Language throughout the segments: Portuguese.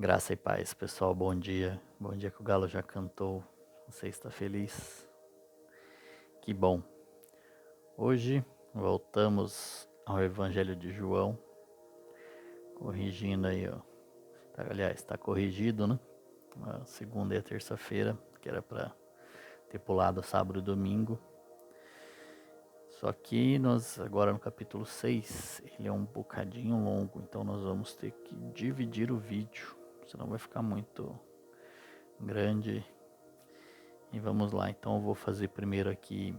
Graça e paz, pessoal. Bom dia. Bom dia que o galo já cantou. Você está feliz? Que bom. Hoje voltamos ao Evangelho de João, corrigindo aí, ó. Aliás, está corrigido, né? A segunda e a terça-feira, que era para ter pulado sábado e domingo. Só que nós, agora no capítulo 6, ele é um bocadinho longo, então nós vamos ter que dividir o vídeo, senão vai ficar muito grande. E vamos lá, então eu vou fazer primeiro aqui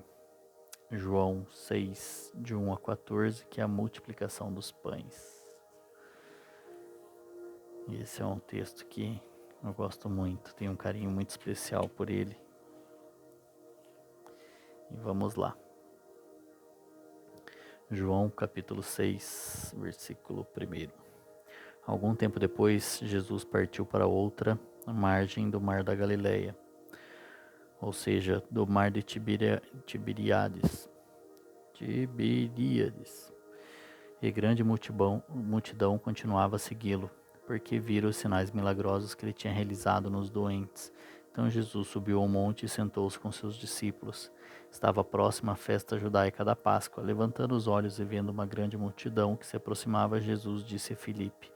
João 6, de 1 a 14, que é a multiplicação dos pães. Esse é um texto que eu gosto muito, tenho um carinho muito especial por ele. E vamos lá. João capítulo 6, versículo 1. Algum tempo depois, Jesus partiu para outra margem do mar da Galileia, ou seja, do mar de Tiberíades. E grande multidão continuava a segui-lo, porque viram os sinais milagrosos que ele tinha realizado nos doentes. Então Jesus subiu ao monte e sentou-se com seus discípulos. Estava próxima a festa judaica da Páscoa. Levantando os olhos e vendo uma grande multidão que se aproximava, Jesus disse a Filipe: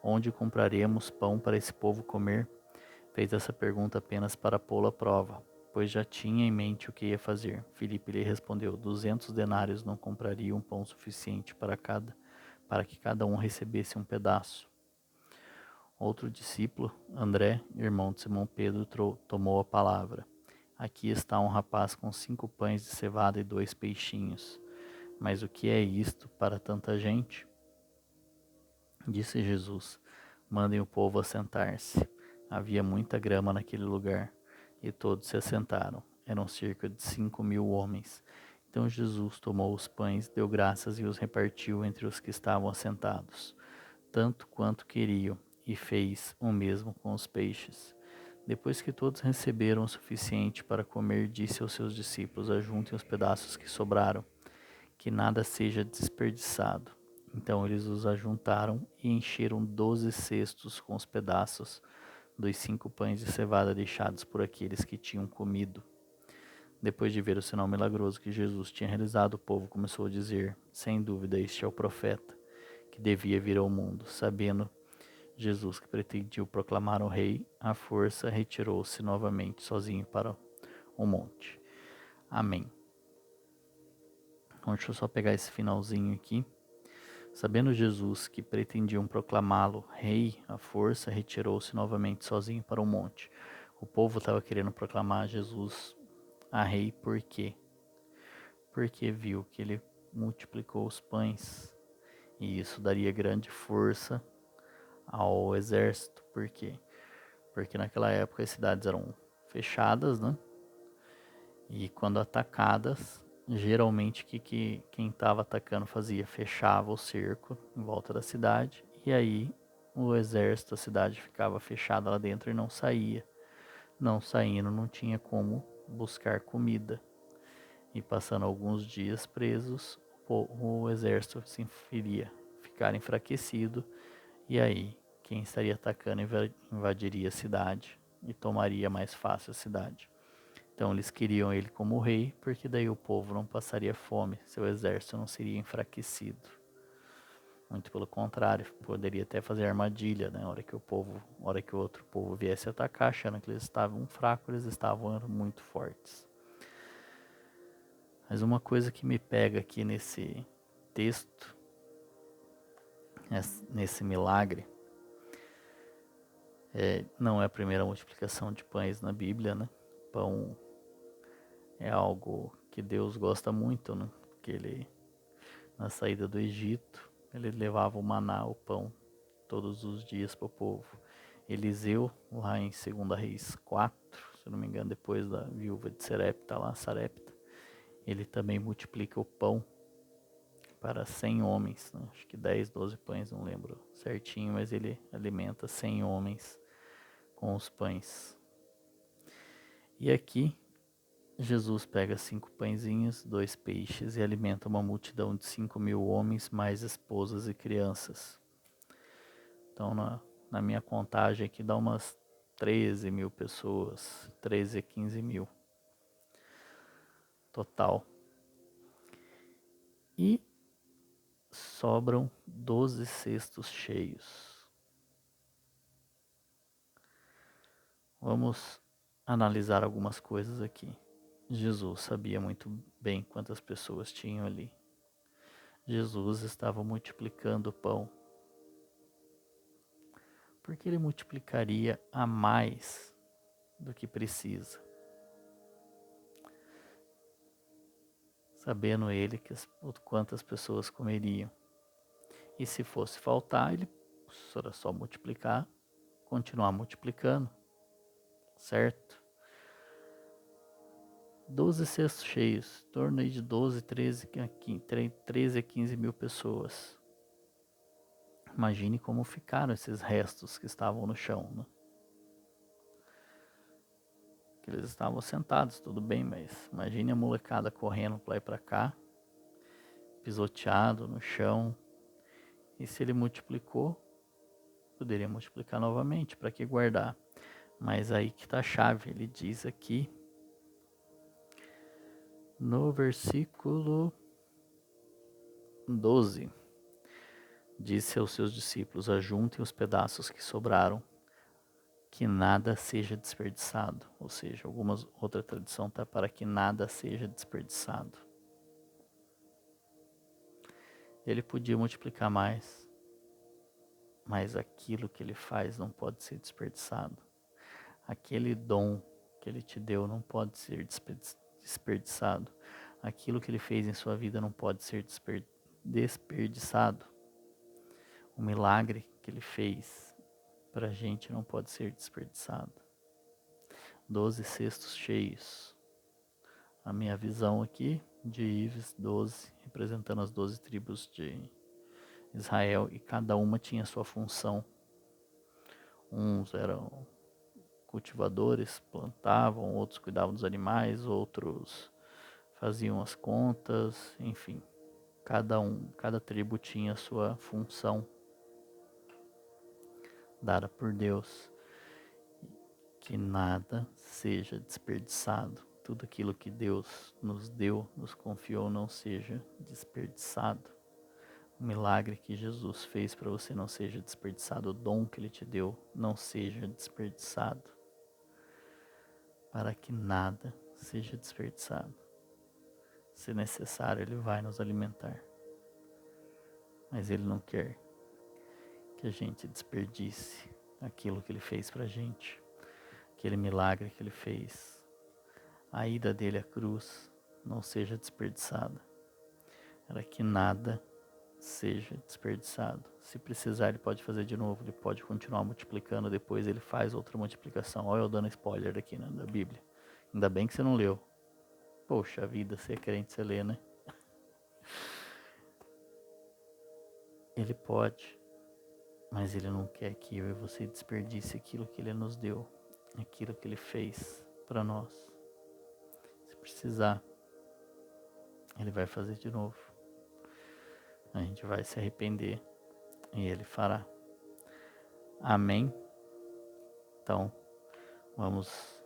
Onde compraremos pão para esse povo comer? Fez essa pergunta apenas para pô-lo à prova, pois já tinha em mente o que ia fazer. Filipe lhe respondeu: 200 denários não comprariam pão suficiente para que cada um recebesse um pedaço. Outro discípulo, André, irmão de Simão Pedro, tomou a palavra. Aqui está um rapaz com 5 pães de cevada e 2 peixinhos. Mas o que é isto para tanta gente? Disse Jesus: Mandem o povo assentar-se. Havia muita grama naquele lugar, e todos se assentaram. Eram cerca de 5.000 homens. Então Jesus tomou os pães, deu graças e os repartiu entre os que estavam assentados, tanto quanto queriam, e fez o mesmo com os peixes. Depois que todos receberam o suficiente para comer, disse aos seus discípulos: Ajuntem os pedaços que sobraram, que nada seja desperdiçado. Então eles os ajuntaram e encheram 12 cestos com os pedaços dos 5 pães de cevada deixados por aqueles que tinham comido. Depois de ver o sinal milagroso que Jesus tinha realizado, o povo começou a dizer: Sem dúvida, este é o profeta que devia vir ao mundo. Sabendo Jesus que pretendia proclamar o rei, à força retirou-se novamente sozinho para o monte. Amém. Então, deixa eu só pegar esse finalzinho aqui. Sabendo Jesus que pretendiam proclamá-lo rei, à força retirou-se novamente sozinho para o monte. O povo estava querendo proclamar Jesus a rei por quê? Porque viu que ele multiplicou os pães, e isso daria grande força ao exército. Por quê? Porque naquela época as cidades eram fechadas, né? E quando atacadas, geralmente quem estava atacando fazia? Fechava o cerco em volta da cidade, e aí o exército, a cidade ficava fechada lá dentro e não saía. Não saindo, não tinha como buscar comida. E passando alguns dias presos, o exército se iria ficar enfraquecido, e aí quem estaria atacando invadiria a cidade e tomaria mais fácil a cidade. Então eles queriam ele como rei, porque daí o povo não passaria fome, seu exército não seria enfraquecido. Muito pelo contrário, poderia até fazer armadilha, né? Na hora que o outro povo viesse atacar, achando que eles estavam fracos, eles estavam muito fortes. Mas uma coisa que me pega aqui nesse texto, nesse milagre, não é a primeira multiplicação de pães na Bíblia, né? Pão é algo que Deus gosta muito, né? Porque ele, na saída do Egito, ele levava o maná, o pão, todos os dias para o povo. Eliseu, lá em 2 Reis 4, se não me engano, depois da viúva de Sarepta, ele também multiplica o pão para 100 homens, né? Acho que 10, 12 pães, não lembro certinho, mas ele alimenta 100 homens com os pães. E aqui, Jesus pega 5 pãezinhos, 2 peixes e alimenta uma multidão de 5.000 homens, mais esposas e crianças. Então, na minha contagem aqui dá umas 13 mil pessoas, 13 a 15 mil total. E sobram 12 cestos cheios. Vamos analisar algumas coisas aqui. Jesus sabia muito bem quantas pessoas tinham ali. Jesus estava multiplicando o pão. Porque ele multiplicaria a mais do que precisa. Sabendo ele que quantas pessoas comeriam. E se fosse faltar, ele era só multiplicar, continuar multiplicando. Certo? 12 cestos cheios, em torno de 12, 13 a 15 mil pessoas. Imagine como ficaram esses restos que estavam no chão, né? Que eles estavam sentados, tudo bem, mas imagine a molecada correndo para lá e para cá, pisoteado no chão. E se ele multiplicou, poderia multiplicar novamente, para que guardar? Mas aí que está a chave, ele diz aqui no versículo 12, disse aos seus discípulos: ajuntem os pedaços que sobraram, que nada seja desperdiçado. Ou seja, outra tradução está para que nada seja desperdiçado. Ele podia multiplicar mais, mas aquilo que ele faz não pode ser desperdiçado. Aquele dom que ele te deu não pode ser desperdiçado. Aquilo que ele fez em sua vida não pode ser desperdiçado. O milagre que ele fez para a gente não pode ser desperdiçado. 12 cestos cheios. A minha visão aqui de Ives, 12, representando as 12 tribos de Israel, e cada uma tinha sua função. Uns eram cultivadores, plantavam, outros cuidavam dos animais, outros faziam as contas, enfim. Cada tribo tinha sua função dada por Deus. Que nada seja desperdiçado. Tudo aquilo que Deus nos deu, nos confiou, não seja desperdiçado. O milagre que Jesus fez para você não seja desperdiçado. O dom que Ele te deu não seja desperdiçado. Para que nada seja desperdiçado. Se necessário, Ele vai nos alimentar. Mas Ele não quer que a gente desperdice aquilo que Ele fez para a gente. Aquele milagre que Ele fez. A ida dele à cruz não seja desperdiçada. Para que nada seja desperdiçado. Se precisar, ele pode fazer de novo, ele pode continuar multiplicando, depois ele faz outra multiplicação. Olha eu dando spoiler aqui, né, da Bíblia. Ainda bem que você não leu. Poxa vida, você é crente, você lê, né? Ele pode, mas ele não quer que eu e você desperdice aquilo que ele nos deu, aquilo que ele fez para nós. Se precisar, ele vai fazer de novo. A gente vai se arrepender e ele fará. Amém? Então, vamos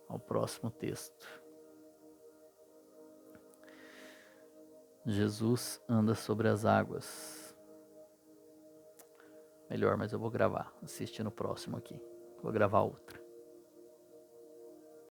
ao próximo texto. Jesus anda sobre as águas. Melhor, mas eu vou gravar. Assiste no próximo aqui. Vou gravar outra.